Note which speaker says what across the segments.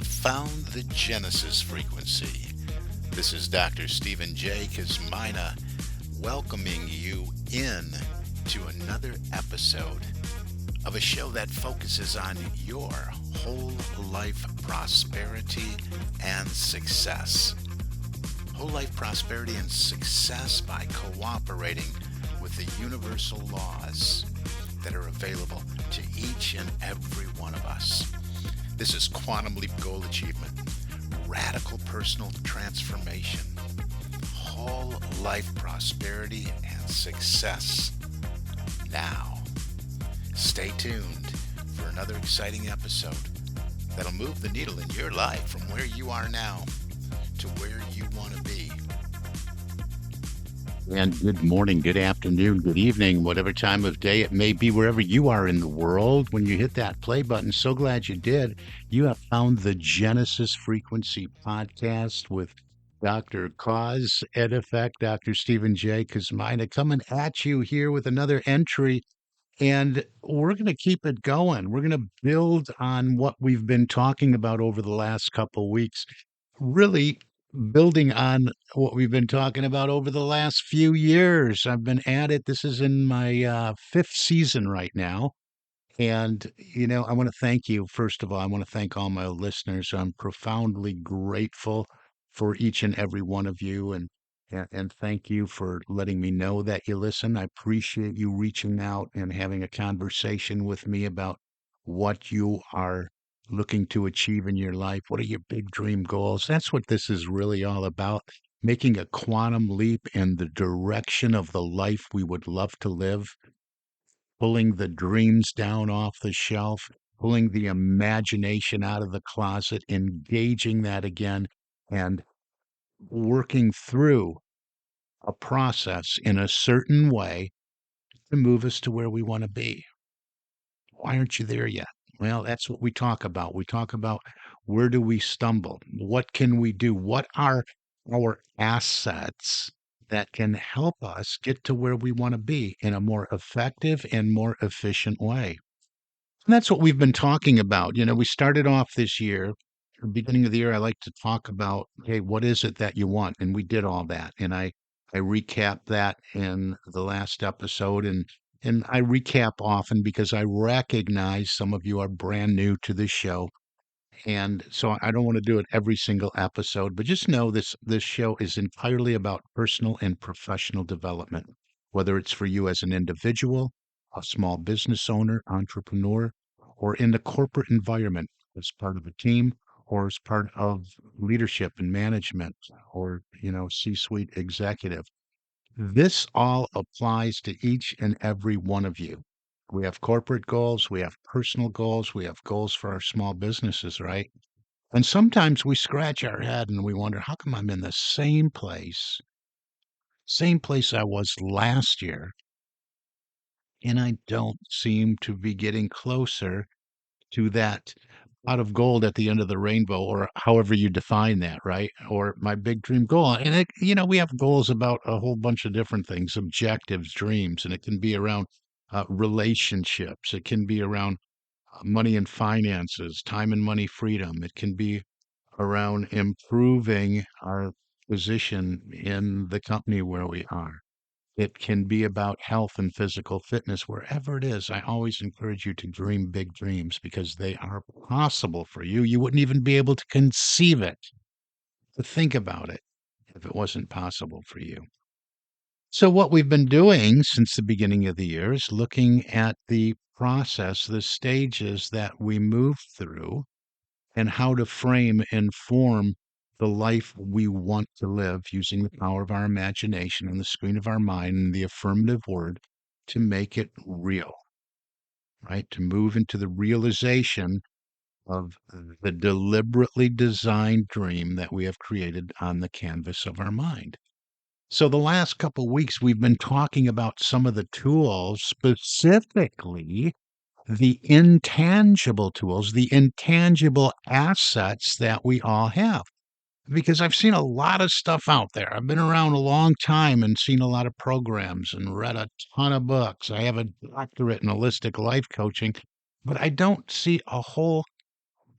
Speaker 1: have found the Genesis frequency. This is Dr. Stephen J. Kazmina welcoming you in to another episode of a show that focuses on your whole life prosperity and success. Whole life prosperity and success by cooperating with the universal laws that are available to each and every one of us. This is Quantum Leap Goal Achievement, radical personal transformation, whole life prosperity and success. Now, stay tuned for another exciting episode that'll move the needle in your life from where you are now to where you want to be. And good morning, good afternoon, good evening, whatever time of day it may be, wherever you are in the world. When you hit that play button, so glad you did. You have found the Genesis Frequency Podcast with Dr. Cause Ed Effect, Dr. Stephen J. Kazmina, coming at you here with another entry. And we're going to keep it going. We're going to build on what we've been talking about over the last couple weeks. Really building on what we've been talking about over the last few years. I've been at it. This is in my fifth season right now. And, I want to thank you. First of all, I want to thank all my listeners. I'm profoundly grateful for each and every one of you. And thank you for letting me know that you listen. I appreciate you reaching out and having a conversation with me about what you are looking to achieve in your life. What are your big dream goals? That's what this is really all about. Making a quantum leap in the direction of the life we would love to live, pulling the dreams down off the shelf, pulling the imagination out of the closet, engaging that again, and working through a process in a certain way to move us to where we want to be. Why aren't you there yet? Well, that's what we talk about. We talk about where do we stumble? What can we do? What are our assets that can help us get to where we want to be in a more effective and more efficient way? And that's what we've been talking about. We started off this year, the beginning of the year, I like to talk about, hey, what is it that you want? And we did all that. And I recapped that in the last episode. And I recap often because I recognize some of you are brand new to this show. And so I don't want to do it every single episode, but just know this show is entirely about personal and professional development, whether it's for you as an individual, a small business owner, entrepreneur, or in the corporate environment as part of a team or as part of leadership and management or, C-suite executive. This all applies to each and every one of you. We have corporate goals, we have personal goals, we have goals for our small businesses, right? And sometimes we scratch our head and we wonder, how come I'm in the same place I was last year, and I don't seem to be getting closer to that pot of gold at the end of the rainbow, or however you define that, right? Or my big dream goal. And we have goals about a whole bunch of different things, objectives, dreams, and it can be around relationships. It can be around money and finances, time and money freedom. It can be around improving our position in the company where we are. It can be about health and physical fitness, wherever it is. I always encourage you to dream big dreams because they are possible for you. You wouldn't even be able to conceive it, to think about it, if it wasn't possible for you. So, what we've been doing since the beginning of the year is looking at the process, the stages that we move through, and how to frame and form the life we want to live using the power of our imagination and the screen of our mind and the affirmative word to make it real, right? To move into the realization of the deliberately designed dream that we have created on the canvas of our mind. So, the last couple weeks, we've been talking about some of the tools, specifically the intangible tools, the intangible assets that we all have. Because I've seen a lot of stuff out there. I've been around a long time and seen a lot of programs and read a ton of books. I have a doctorate in holistic life coaching, but I don't see a whole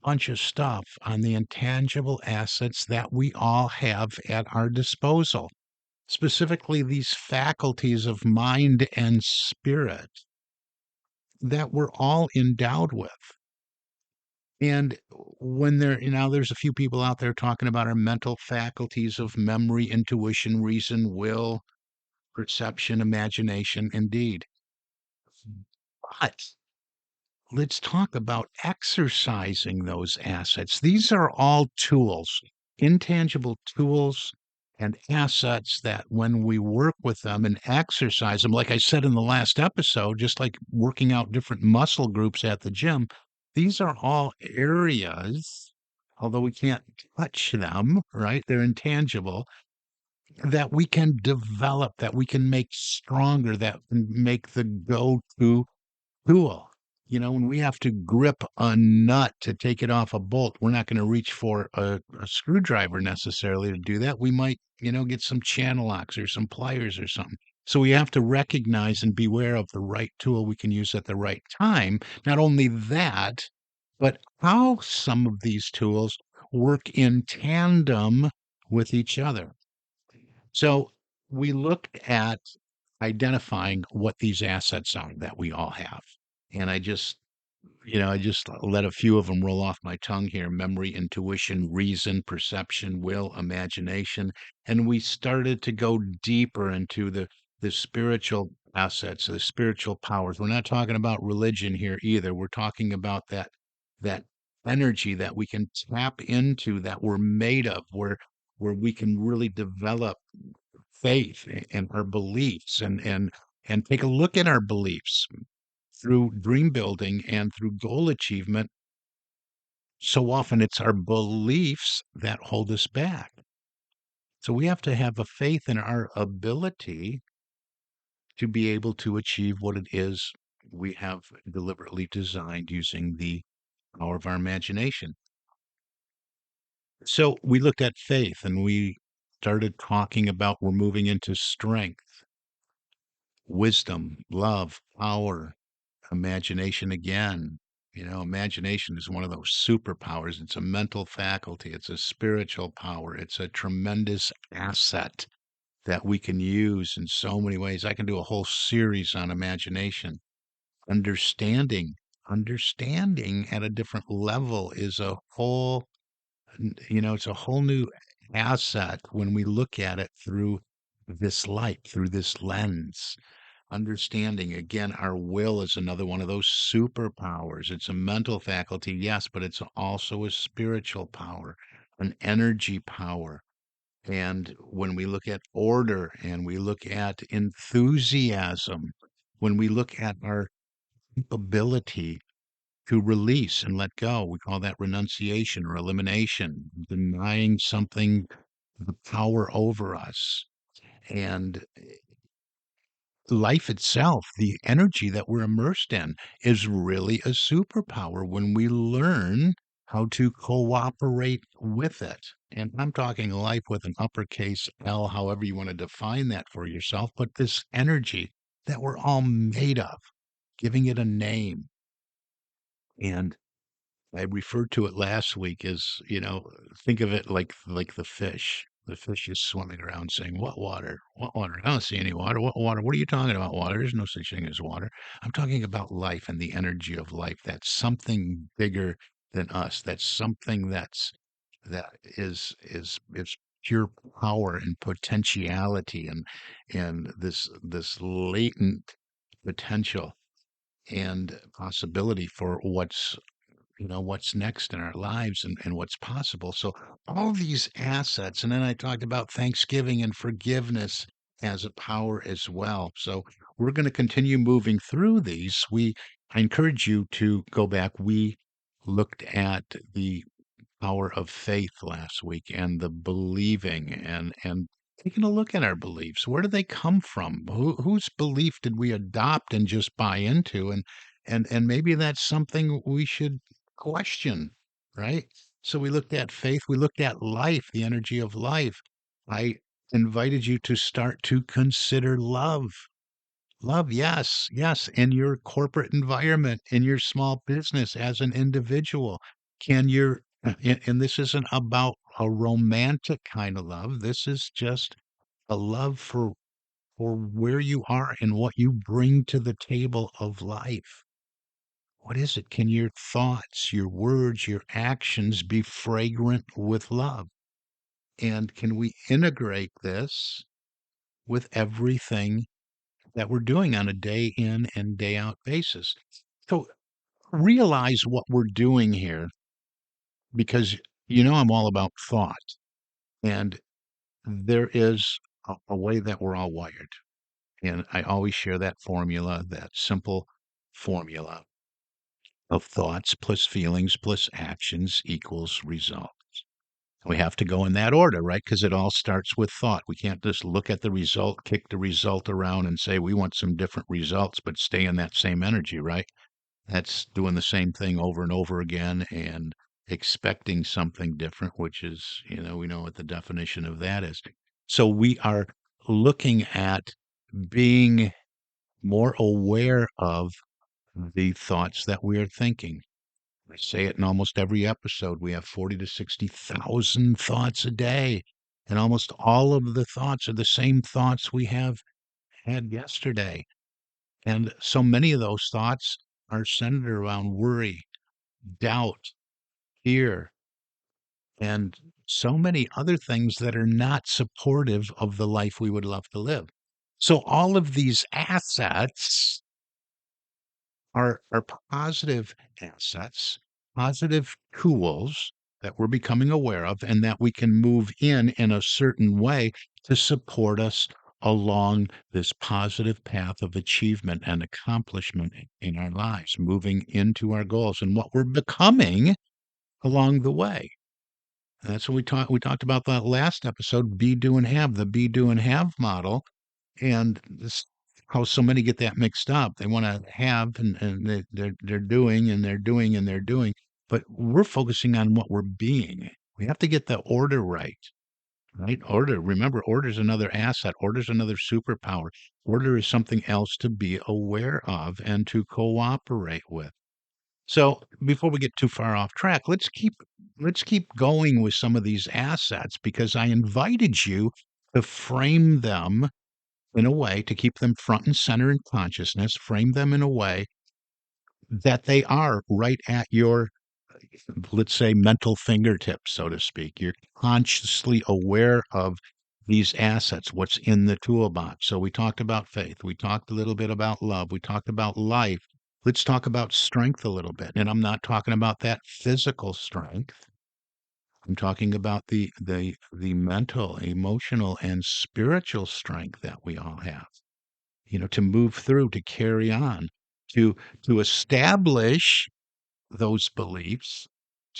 Speaker 1: bunch of stuff on the intangible assets that we all have at our disposal, specifically these faculties of mind and spirit that we're all endowed with. And when there's a few people out there talking about our mental faculties of memory, intuition, reason, will, perception, imagination, indeed. But let's talk about exercising those assets. These are all tools, intangible tools and assets that when we work with them and exercise them, like I said in the last episode, just like working out different muscle groups at the gym, these are all areas, although we can't touch them, right? They're intangible, that we can develop, that we can make stronger, that can make the go-to tool. When we have to grip a nut to take it off a bolt, we're not going to reach for a screwdriver necessarily to do that. We might, get some channel locks or some pliers or something. So we have to recognize and beware of the right tool we can use at the right time. Not only that, but how some of these tools work in tandem with each other. So we looked at identifying what these assets are that we all have. And I just let a few of them roll off my tongue here: memory, intuition, reason, perception, will, imagination. And we started to go deeper into the spiritual assets, the spiritual powers. We're not talking about religion here either. We're talking about that energy that we can tap into, that we're made of, where we can really develop faith and our beliefs and take a look at our beliefs through dream building and through goal achievement. So often it's our beliefs that hold us back. So we have to have a faith in our ability to be able to achieve what it is we have deliberately designed using the power of our imagination. So we looked at faith and we started talking about we're moving into strength, wisdom, love, power, imagination again. Imagination is one of those superpowers. It's a mental faculty, it's a spiritual power, it's a tremendous asset that we can use in so many ways. I can do a whole series on imagination. Understanding, understanding at a different level is it's a whole new asset when we look at it through this light, through this lens. Understanding, again, our will is another one of those superpowers. It's a mental faculty, yes, but it's also a spiritual power, an energy power. And when we look at order and we look at enthusiasm, when we look at our ability to release and let go, we call that renunciation or elimination, denying something the power over us. And life itself, the energy that we're immersed in, is really a superpower when we learn how to cooperate with it. And I'm talking life with an uppercase L, however you want to define that for yourself, but this energy that we're all made of, giving it a name. And I referred to it last week as, think of it like the fish. The fish is swimming around saying, "What water? What water? I don't see any water. What water? What are you talking about, water? There's no such thing as water." I'm talking about life and the energy of life. That's something bigger than us. That's something that is pure power and potentiality and this latent potential and possibility for what's next in our lives and what's possible. So all these assets, and then I talked about thanksgiving and forgiveness as a power as well. So we're going to continue moving through these. I encourage you to go back. We looked at the power of faith last week and the believing and taking a look at our beliefs. Where do they come from? Whose belief did we adopt and just buy into? And maybe that's something we should question, right? So we looked at faith, we looked at life, the energy of life. I invited you to start to consider love. Love, yes, yes, in your corporate environment, in your small business, as an individual. Can your and this isn't about a romantic kind of love. This is just a love for where you are and what you bring to the table of life. What is it? Can your thoughts, your words, your actions be fragrant with love? And can we integrate this with everything that we're doing on a day in and day out basis? So realize what we're doing here because I'm all about thought. And there is a way that we're all wired. And I always share that formula, that simple formula of thoughts plus feelings plus actions equals result. We have to go in that order, right? Because it all starts with thought. We can't just look at the result, kick the result around, and say we want some different results, but stay in that same energy, right? That's doing the same thing over and over again and expecting something different, which is, we know what the definition of that is. So we are looking at being more aware of the thoughts that we are thinking. I say it in almost every episode. We have 40 to 60,000 thoughts a day. And almost all of the thoughts are the same thoughts we have had yesterday. And so many of those thoughts are centered around worry, doubt, fear, and so many other things that are not supportive of the life we would love to live. So all of these assets are positive assets, positive tools that we're becoming aware of and that we can move in a certain way to support us along this positive path of achievement and accomplishment in our lives, moving into our goals and what we're becoming along the way. That's what we talked about that last episode, be, do, and have, the be, do, and have model. And this how so many get that mixed up. They want to have and they're doing and they're doing and they're doing, but we're focusing on what we're being. We have to get the order right, right? Order. Remember, order is another asset. Order is another superpower. Order is something else to be aware of and to cooperate with. So before we get too far off track, let's keep going with some of these assets because I invited you to frame them in a way to keep them front and center in consciousness, frame them in a way that they are right at your, let's say, mental fingertips, so to speak. You're consciously aware of these assets, what's in the toolbox. So we talked about faith. We talked a little bit about love. We talked about life. Let's talk about strength a little bit. And I'm not talking about that physical strength. I'm talking about the mental, emotional, and spiritual strength that we all have. To move through, to carry on, to establish those beliefs.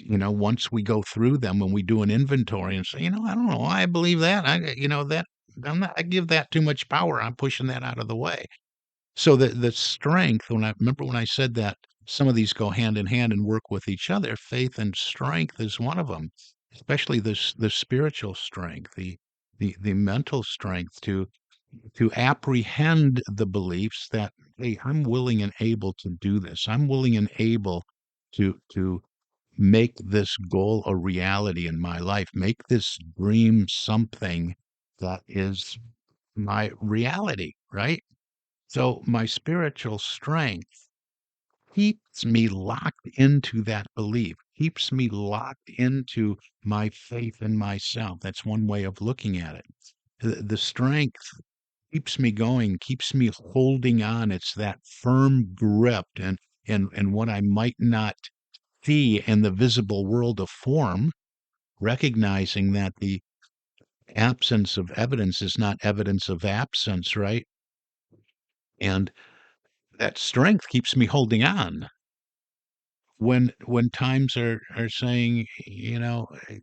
Speaker 1: Once we go through them, when we do an inventory and say, I don't know why I believe that. That I give that too much power. I'm pushing that out of the way. So the strength, when I said that some of these go hand in hand and work with each other, faith and strength is one of them, especially the spiritual strength, the mental strength to apprehend the beliefs that, hey, I'm willing and able to do this. I'm willing and able to make this goal a reality in my life, make this dream something that is my reality, right? So my spiritual strength keeps me locked into that belief, keeps me locked into my faith in myself. That's one way of looking at it. The strength keeps me going, keeps me holding on. It's that firm grip and what I might not see in the visible world of form, recognizing that the absence of evidence is not evidence of absence, right? And that strength keeps me holding on when times are saying,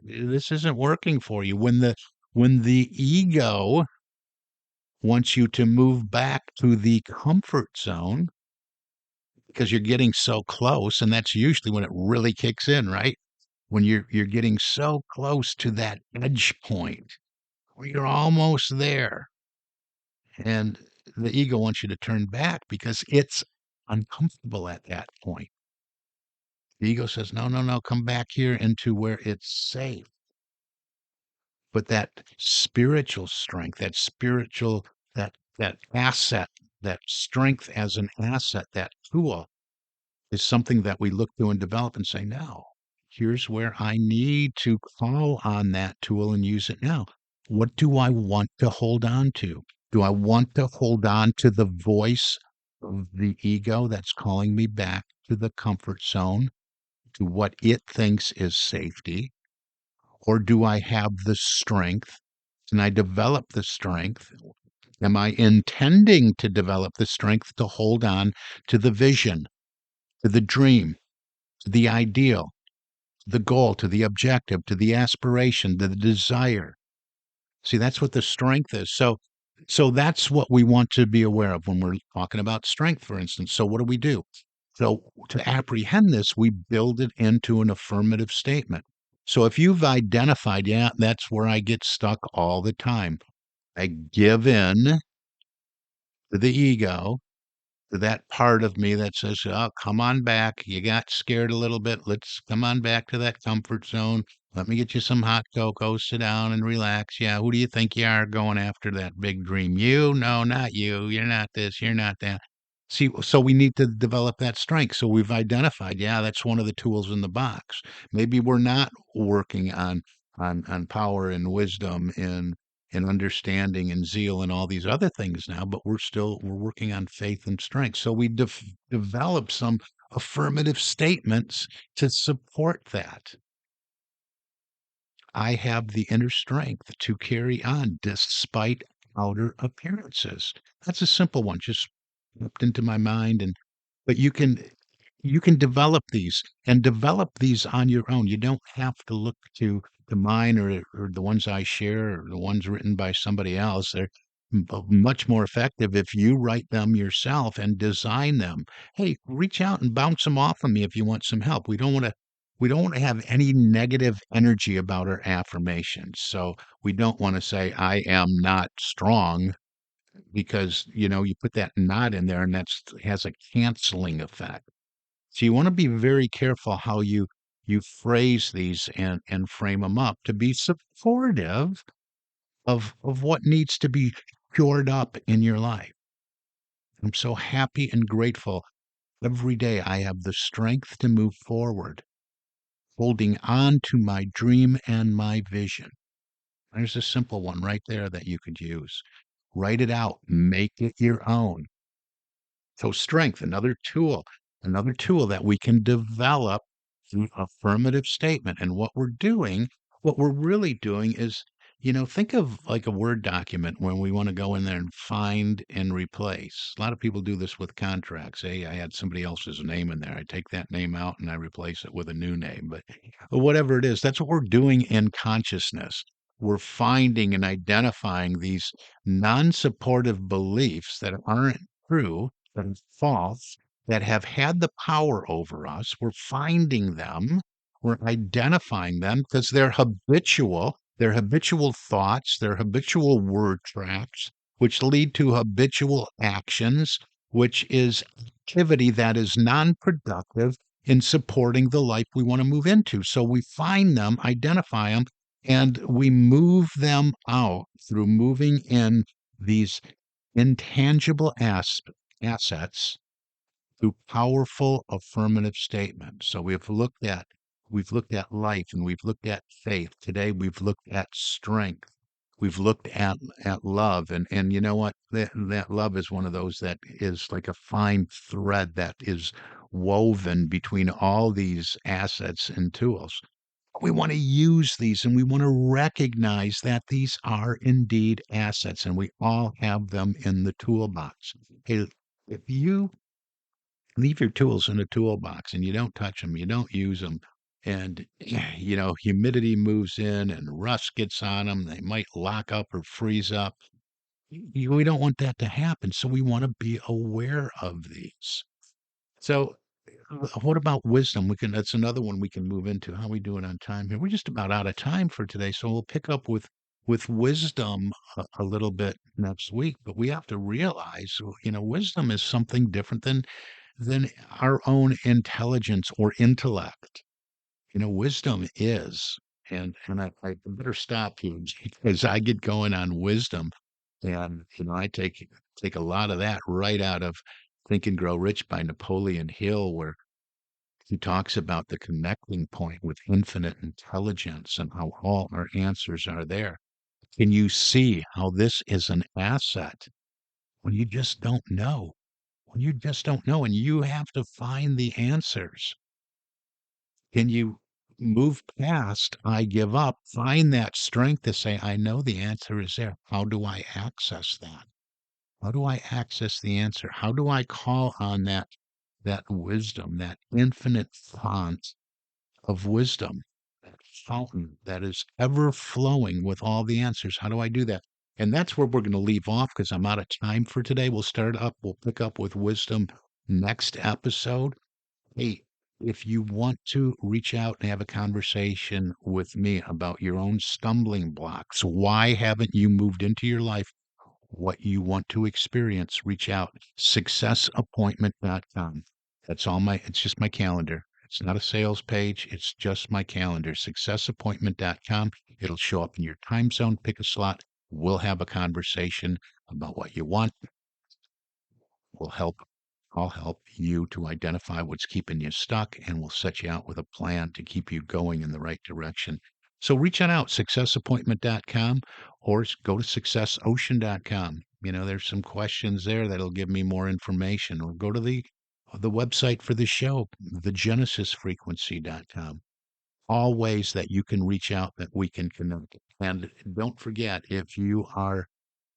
Speaker 1: this isn't working for you. When the ego wants you to move back to the comfort zone because you're getting so close, and that's usually when it really kicks in, right? When you're getting so close to that edge point where you're almost there, and the ego wants you to turn back because it's uncomfortable at that point. The ego says, no, no, no, come back here into where it's safe. But that spiritual strength, that asset, that strength as an asset, that tool is something that we look to and develop and say, no, here's where I need to call on that tool and use it now. What do I want to hold on to? Do I want to hold on to the voice of the ego that's calling me back to the comfort zone, to what it thinks is safety? Or do I have the strength? Can I develop the strength? Am I intending to develop the strength to hold on to the vision, to the dream, to the ideal, to the goal, to the objective, to the aspiration, to the desire? See, that's what the strength is. So that's what we want to be aware of when we're talking about strength, for instance. So what do? So to apprehend this, we build it into an affirmative statement. So if you've identified, yeah, that's where I get stuck all the time. I give in to the ego, to that part of me that says, "Oh, come on back. You got scared a little bit. Let's come on back to that comfort zone. Let me get you some hot cocoa. Sit down and relax. Yeah, who do you think you are going after that big dream? You? No, not you. You're not this. You're not that." See, so we need to develop that strength. So we've identified, yeah, that's one of the tools in the box. Maybe we're not working on power and wisdom and understanding and zeal and all these other things now, but we're working on faith and strength. So we develop some affirmative statements to support that. I have the inner strength to carry on despite outer appearances. That's a simple one, just popped into my mind. And but you can develop these on your own. You don't have to look to mine or the ones I share or the ones written by somebody else. They're much more effective if you write them yourself and design them. Hey, reach out and bounce them off of me if you want some help. We don't want to have any negative energy about our affirmations. So we don't want to say I am not strong because you put that not in there and that's has a canceling effect. So you want to be very careful how you phrase these and frame them up to be supportive of what needs to be shored up in your life. I'm so happy and grateful every day I have the strength to move forward, holding on to my dream and my vision. There's a simple one right there that you could use. Write it out, make it your own. So strength, another tool that we can develop through affirmative statement. And what we're really doing is, think of like a Word document when we want to go in there and find and replace. A lot of people do this with contracts. Hey, I had somebody else's name in there. I take that name out and I replace it with a new name. But whatever it is, that's what we're doing in consciousness. We're finding and identifying these non-supportive beliefs that aren't true, that are false, that have had the power over us. We're finding them, we're identifying them because they're habitual thoughts, they're habitual word tracks, which lead to habitual actions, which is activity that is non productive in supporting the life we want to move into. So we find them, identify them, and we move them out through moving in these intangible assets through powerful affirmative statements. So we've looked at life and we've looked at faith. Today we've looked at strength. We've looked at love and you know what? That love is one of those that is like a fine thread that is woven between all these assets and tools. We want to use these and we want to recognize that these are indeed assets and we all have them in the toolbox. Hey, if you leave your tools in a toolbox and you don't touch them, you don't use them, and humidity moves in and rust gets on them, they might lock up or freeze up. We don't want that to happen. So we want to be aware of these. So what about wisdom? That's another one we can move into. How we doing on time here? We're just about out of time for today, so we'll pick up with wisdom a little bit next week. But we have to realize, wisdom is something different than our own intelligence or intellect. Wisdom is, and I better stop here because I get going on wisdom, and I take a lot of that right out of Think and Grow Rich by Napoleon Hill, where he talks about the connecting point with infinite intelligence and how all our answers are there. Can you see how this is an asset when you just don't know? When you just don't know, and you have to find the answers. Can you move past I give up, find that strength to say, I know the answer is there. How do I access that? How do I access the answer? How do I call on that wisdom, that infinite font of wisdom, that fountain that is ever flowing with all the answers? How do I do that? And that's where we're going to leave off because I'm out of time for today. We'll pick up with wisdom next episode. Hey, if you want to reach out and have a conversation with me about your own stumbling blocks, why haven't you moved into your life what you want to experience? Reach out, successappointment.com. It's just my calendar. It's not a sales page. It's just my calendar, successappointment.com. It'll show up in your time zone. Pick a slot. We'll have a conversation about what you want. We'll help I'll help you to identify what's keeping you stuck, and we'll set you out with a plan to keep you going in the right direction. So reach on out, successappointment.com, or go to successocean.com. There's some questions there that'll give me more information, or go to the website for the show, thegenesisfrequency.com. All ways that you can reach out, that we can connect. And don't forget, if you are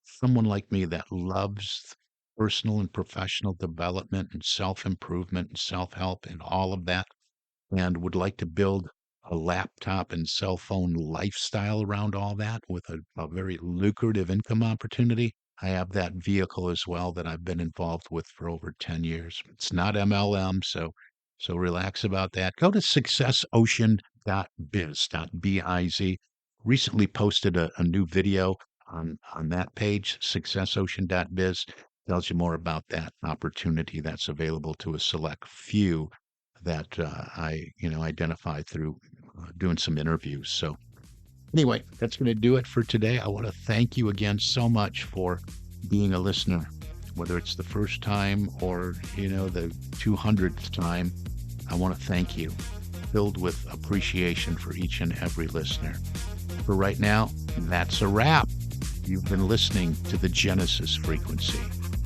Speaker 1: someone like me that loves personal and professional development and self-improvement and self-help and all of that, and would like to build a laptop and cell phone lifestyle around all that with a very lucrative income opportunity, I have that vehicle as well that I've been involved with for over 10 years. It's not MLM, so relax about that. Go to successocean.biz. Recently posted a new video on that page, successocean.biz. Tells you more about that opportunity that's available to a select few that I identify through doing some interviews. So anyway, that's going to do it for today. I want to thank you again so much for being a listener, whether it's the first time or the 200th time. I want to thank you, filled with appreciation for each and every listener. For right now, that's a wrap. You've been listening to the Genesis Frequency,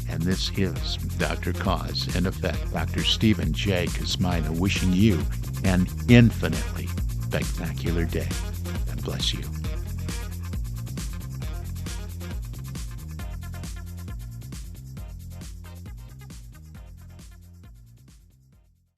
Speaker 1: and this is Dr. Cause and Effect, Dr. Stephen J. Kosmina, wishing you an infinitely spectacular day. God bless you.